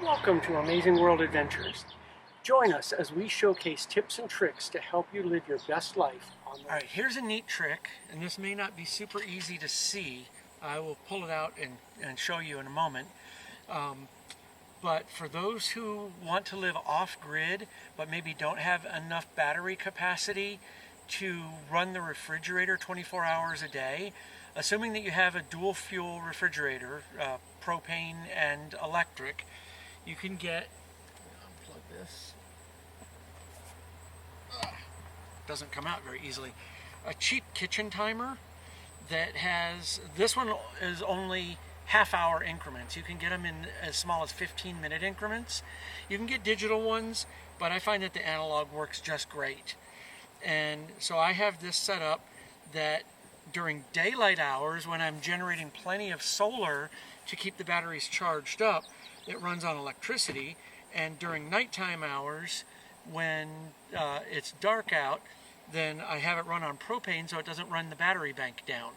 Welcome to Amazing World Adventures. Join us as we showcase tips and tricks to help you live your best life on the Alright, here's a neat trick, and this may not be super easy to see. I will pull it out and show you in a moment. But for those who want to live off-grid, but maybe don't have enough battery capacity to run the refrigerator 24 hours a day, assuming that you have a dual fuel refrigerator, propane and electric, you can get, unplug this, doesn't come out very easily, a cheap kitchen timer that has, this one is only half-hour increments. You can get them in as small as 15-minute increments. You can get digital ones, but I find that the analog works just great. And so I have this set up that during daylight hours, when I'm generating plenty of solar to keep the batteries charged up, it runs on electricity. And during nighttime hours, when it's dark out, then I have it run on propane so it doesn't run the battery bank down.